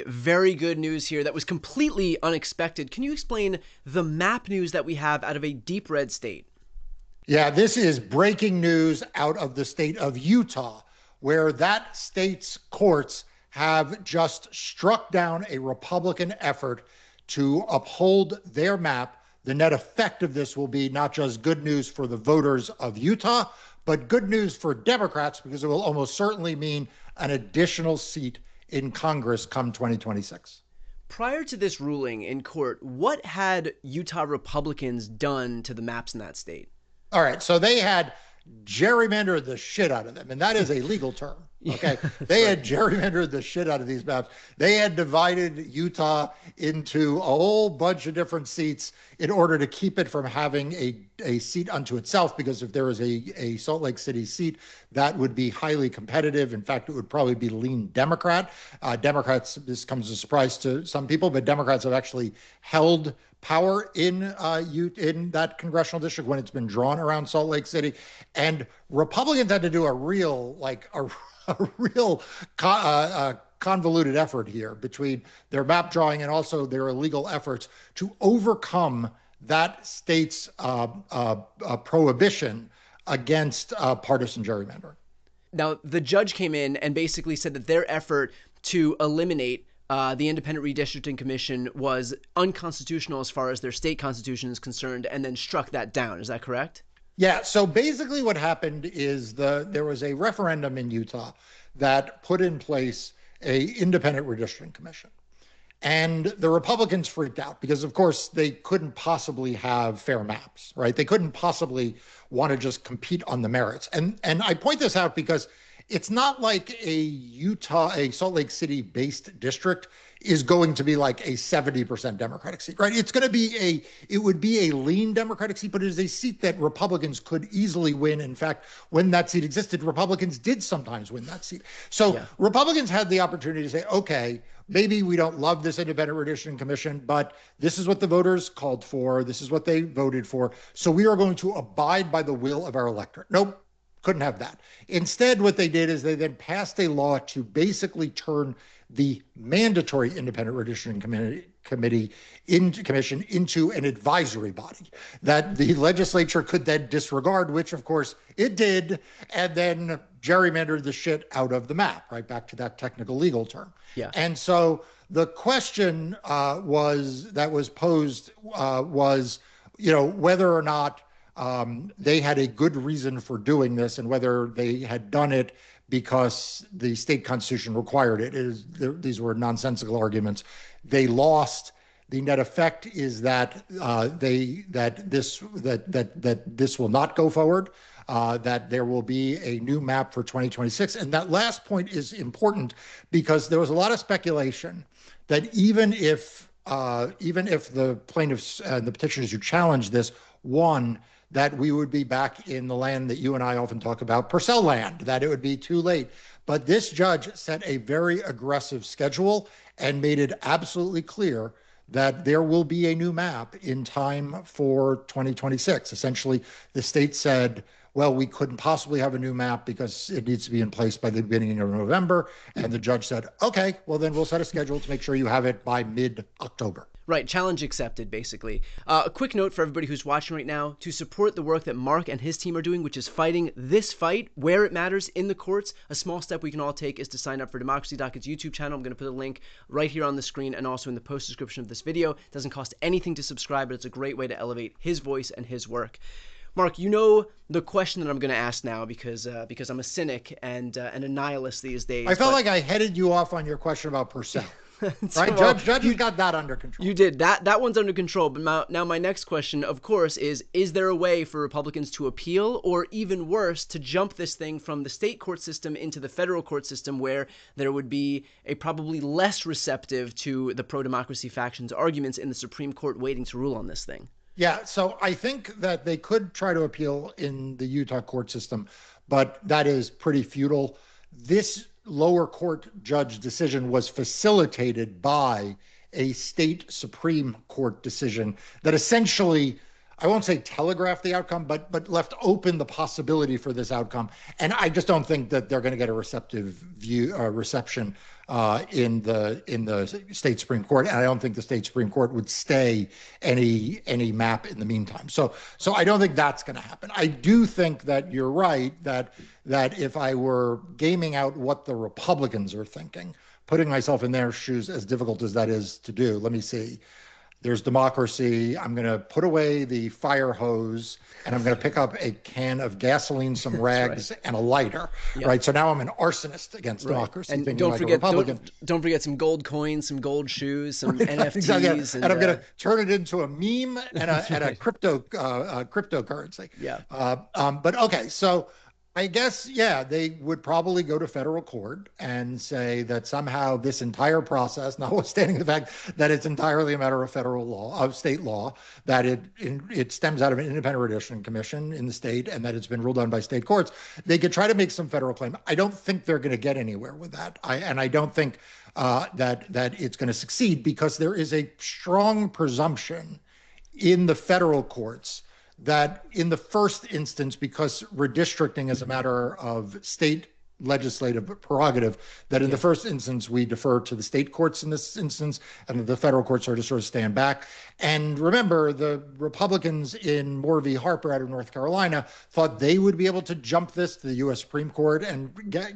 Very good news here that was completely unexpected. Can you explain the map news that we have out of a deep red state? Yeah, this is breaking news out of the state of Utah, where that state's courts have just struck down a Republican effort to uphold their map. The net effect of this will be not just good news for the voters of Utah, but good news for Democrats, because it will almost certainly mean an additional seat in Congress come 2026. Prior to this ruling in court, what had Utah Republicans done to the maps in that state? All right, so they had gerrymandered the shit out of them, and that is a legal term. Okay, they had gerrymandered the shit out of these maps. They had divided Utah into a whole bunch of different seats in order to keep it from having a seat unto itself, because if there was a Salt Lake City seat, that would be highly competitive. In fact, it would probably be lean Democrat. Democrats, this comes as a surprise to some people, but Democrats have actually held power in that congressional district when it's been drawn around Salt Lake City, and Republicans had to do a real convoluted effort here between their map drawing and also their illegal efforts to overcome that state's prohibition against partisan gerrymandering. Now, the judge came in and basically said that their effort to eliminate the Independent Redistricting Commission was unconstitutional as far as their state constitution is concerned, and then struck that down. Is that correct? Yeah. So basically what happened is there was a referendum in Utah that put in place a independent redistricting commission. And the Republicans freaked out because, of course, they couldn't possibly have fair maps, right? They couldn't possibly want to just compete on the merits. And I point this out because it's not like a Salt Lake City based district is going to be like a 70% Democratic seat, right? It would be a lean Democratic seat, but it is a seat that Republicans could easily win. In fact, when that seat existed, Republicans did sometimes win that seat. So yeah. Republicans had the opportunity to say, okay, maybe we don't love this independent redistricting commission, but this is what the voters called for. This is what they voted for. So we are going to abide by the will of our electorate. Nope. Couldn't have that. Instead, what they did is they then passed a law to basically turn the mandatory independent redistricting commission into an advisory body that the legislature could then disregard, which of course it did, and then gerrymandered the shit out of the map, right back to that technical legal term. Yeah. And so the question that was posed was, whether or not they had a good reason for doing this, and whether they had done it because the state constitution required it. These were nonsensical arguments. They lost. The net effect is that this will not go forward. That there will be a new map for 2026. And that last point is important because there was a lot of speculation that even if the plaintiffs and the petitioners who challenged this won, that we would be back in the land that you and I often talk about, Purcell land, that it would be too late. But this judge set a very aggressive schedule and made it absolutely clear that there will be a new map in time for 2026. Essentially, the state said, well, we couldn't possibly have a new map because it needs to be in place by the beginning of November. And the judge said, okay, well, then we'll set a schedule to make sure you have it by mid-October. Right. Challenge accepted, basically. A quick note for everybody who's watching right now: to support the work that Marc and his team are doing, which is fighting this fight where it matters in the courts. A small step we can all take is to sign up for Democracy Docket's YouTube channel. I'm going to put a link right here on the screen and also in the post description of this video. It doesn't cost anything to subscribe, but it's a great way to elevate his voice and his work. Marc, you know the question that I'm going to ask now because I'm a cynic and a nihilist these days. I felt like I headed you off on your question about Purcell. Right, Judge, you got that under control. You did. That one's under control. But now my next question, of course, is there a way for Republicans to appeal, or even worse, to jump this thing from the state court system into the federal court system, where there would be a probably less receptive to the pro-democracy faction's arguments in the Supreme Court waiting to rule on this thing? Yeah, so I think that they could try to appeal in the Utah court system, but that is pretty futile. This lower court judge decision was facilitated by a state Supreme Court decision that essentially I won't say telegraphed the outcome, but left open the possibility for this outcome. And I just don't think that they're going to get a reception in the state Supreme Court. And I don't think the state Supreme Court would stay any map in the meantime. So I don't think that's going to happen. I do think that you're right that if I were gaming out what the Republicans are thinking, putting myself in their shoes, as difficult as that is to do, let me see. There's democracy. I'm going to put away the fire hose and I'm going to pick up a can of gasoline, some rags, and a lighter. Yep. Right. So now I'm an arsonist against democracy. And don't forget some gold coins, some gold shoes, some NFTs. Exactly. And I'm going to turn it into a meme and a cryptocurrency. Yeah. But okay. So I guess, yeah, they would probably go to federal court and say that somehow this entire process, notwithstanding the fact that it's entirely a matter of federal law, of state law, that it stems out of an independent redistricting commission in the state and that it's been ruled on by state courts, they could try to make some federal claim. I don't think they're going to get anywhere with that. I don't think that it's going to succeed because there is a strong presumption in the federal courts that in the first instance, because redistricting is a matter of state legislative prerogative, that in the first instance, we defer to the state courts in this instance, and the federal courts are to sort of stand back. And remember, the Republicans in Moore v. Harper out of North Carolina thought they would be able to jump this to the U.S. Supreme Court and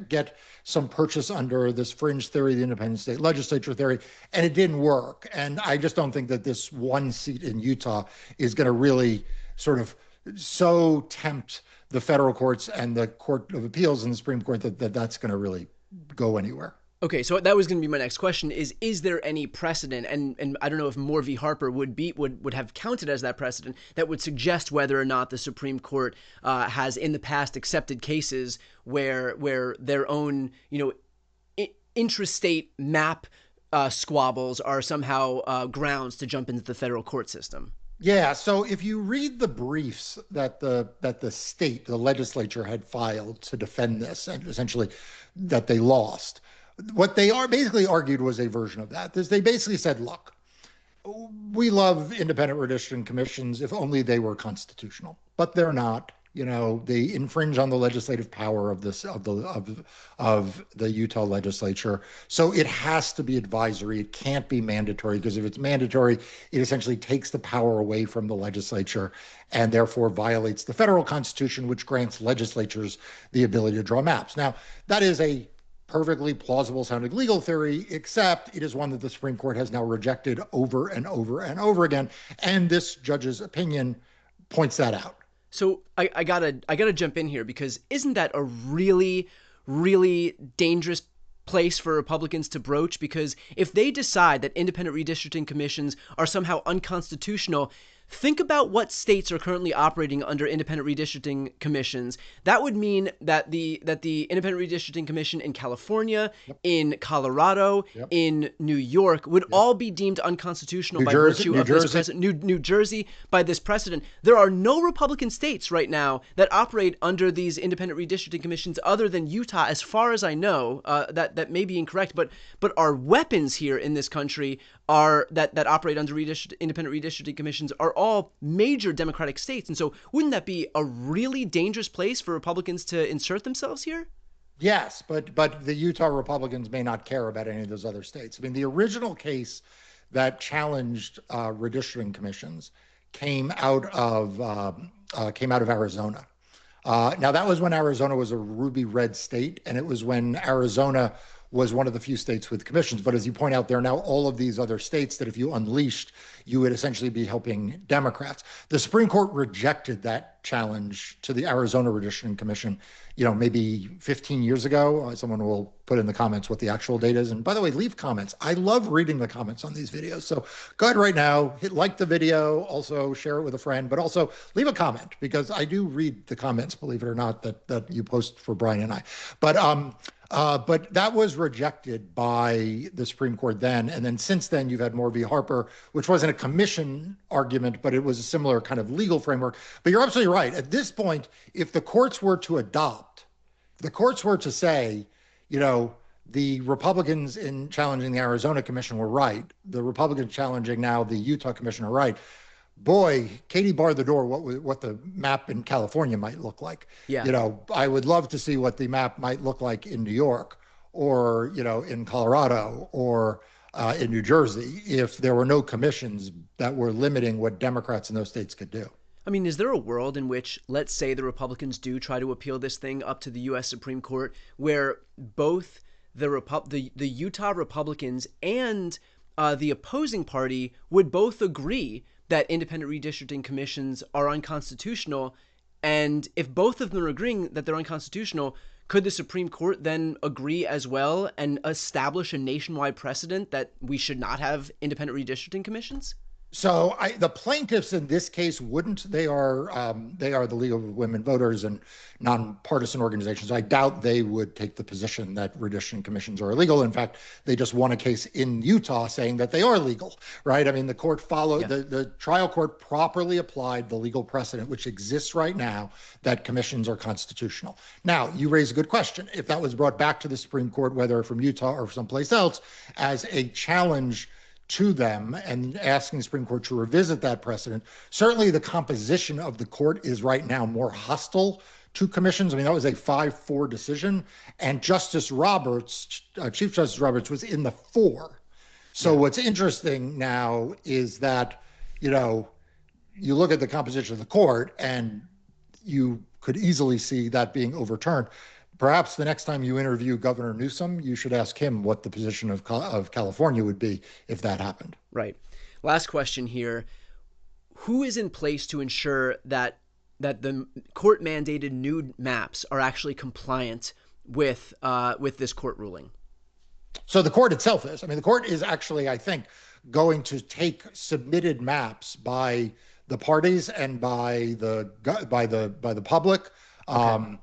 get some purchase under this fringe theory, the independent state legislature theory, and it didn't work. And I just don't think that this one seat in Utah is going to really sort of so tempt the federal courts and the Court of Appeals and the Supreme Court that's going to really go anywhere. Okay, so that was going to be my next question: is there any precedent? And I don't know if Moore v. Harper would have counted as that precedent that would suggest whether or not the Supreme Court has in the past accepted cases where their own intrastate map squabbles are somehow grounds to jump into the federal court system. Yeah, so if you read the briefs that the legislature had filed to defend this, and essentially that they lost, what they basically argued was a version of that. They basically said, look, we love independent redistricting commissions if only they were constitutional, but they're not. They infringe on the legislative power of the Utah legislature. So it has to be advisory. It can't be mandatory, because if it's mandatory, it essentially takes the power away from the legislature and therefore violates the federal constitution, which grants legislatures the ability to draw maps. Now, that is a perfectly plausible sounding legal theory, except it is one that the Supreme Court has now rejected over and over and over again. And this judge's opinion points that out. So I gotta jump in here, because isn't that a really, really dangerous place for Republicans to broach? Because if they decide that independent redistricting commissions are somehow unconstitutional, think about what states are currently operating under independent redistricting commissions. That would mean that the independent redistricting commission in California, in Colorado, in New York would all be deemed unconstitutional by virtue of this precedent. New Jersey by this precedent. There are no Republican states right now that operate under these independent redistricting commissions other than Utah, as far as I know. That may be incorrect, but our weapons here in this country that operate under independent redistricting commissions are all major Democratic states. And so wouldn't that be a really dangerous place for Republicans to insert themselves here? Yes, but the Utah Republicans may not care about any of those other states. I mean, the original case that challenged redistricting commissions came out of Arizona. Now, that was when Arizona was a ruby red state, and it was when Arizona was one of the few states with commissions. But as you point out, there are now all of these other states that if you unleashed, you would essentially be helping Democrats. The Supreme Court rejected that challenge to the Arizona Redistricting Commission, maybe 15 years ago. Someone will put in the comments what the actual date is. And by the way, leave comments. I love reading the comments on these videos. So go ahead right now, like the video, also share it with a friend, but also leave a comment, because I do read the comments, believe it or not, that you post for Brian and I. But that was rejected by the Supreme Court then. And then since then, you've had Moore v. Harper, which wasn't a commission argument, but it was a similar kind of legal framework. But you're absolutely right. At this point, if the courts were to say, the Republicans in challenging the Arizona commission were right, the Republicans challenging now the Utah commission are right, boy, Katie barred the door what the map in California might look like. Yeah. You know, I would love to see what the map might look like in New York or, you know, in Colorado or in New Jersey if there were no commissions that were limiting what Democrats in those states could do. I mean, is there a world in which, let's say, the Republicans do try to appeal this thing up to the U.S. Supreme Court, where both the Utah Republicans and the opposing party would both agree that independent redistricting commissions are unconstitutional, and if both of them are agreeing that they're unconstitutional, could the Supreme Court then agree as well and establish a nationwide precedent that we should not have independent redistricting commissions? So the plaintiffs in this case wouldn't. They are the League of Women Voters and nonpartisan organizations. I doubt they would take the position that redistricting commissions are illegal. In fact, they just won a case in Utah saying that they are legal, right? I mean, the court followed, Yeah. the trial court properly applied the legal precedent which exists right now that commissions are constitutional. Now, you raise a good question. If that was brought back to the Supreme Court, whether from Utah or someplace else, as a challenge to them and asking the Supreme Court to revisit that precedent. Certainly the composition of the court is right now more hostile to commissions. I mean, that was a 5-4 decision. And Justice Roberts, Chief Justice Roberts, was in the 4. So what's interesting now is that, you know, you look at the composition of the court and you could easily see that being overturned. Perhaps the next time you interview Governor Newsom, you should ask him what the position of California would be if that happened. Right. Last question here. Who is in place to ensure that the court mandated new maps are actually compliant with this court ruling? So the court itself is. I mean, the court is actually, I think, going to take submitted maps by the parties and by the public. Okay.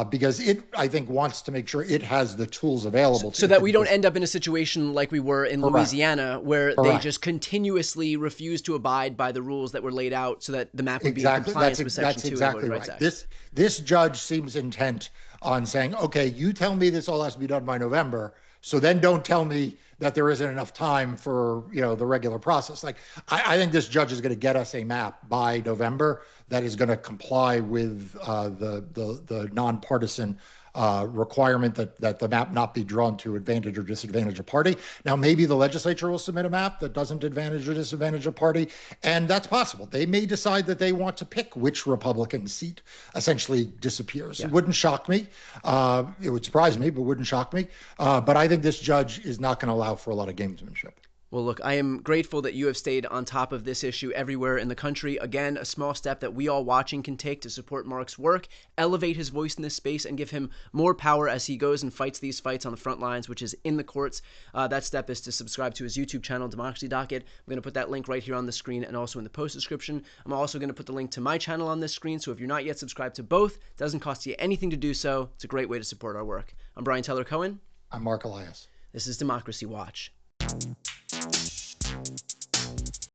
Because it, I think, wants to make sure it has the tools available. So that we don't end up in a situation like we were in Louisiana, where they just continuously refuse to abide by the rules that were laid out so that the map would be in compliance with Section 2 of the Voting Rights Act. This judge seems intent on saying, okay, you tell me this all has to be done by November, so then don't tell me that there isn't enough time for, you know, the regular process. Like, I think this judge is going to get us a map by November that is going to comply with the nonpartisan requirement that the map not be drawn to advantage or disadvantage a party. Now, maybe the legislature will submit a map that doesn't advantage or disadvantage a party, and that's possible. They may decide that they want to pick which Republican seat essentially disappears. It wouldn't shock me. It would surprise me, but wouldn't shock me. But I think this judge is not going to allow for a lot of gamesmanship. Well, look, I am grateful that you have stayed on top of this issue everywhere in the country. Again, a small step that we all watching can take to support Marc's work, elevate his voice in this space, and give him more power as he goes and fights these fights on the front lines, which is in the courts. That step is to subscribe to his YouTube channel, Democracy Docket. I'm going to put that link right here on the screen and also in the post description. I'm also going to put the link to my channel on this screen, so if you're not yet subscribed to both, it doesn't cost you anything to do so. It's a great way to support our work. I'm Brian Tyler Cohen. I'm Marc Elias. This is Democracy Watch.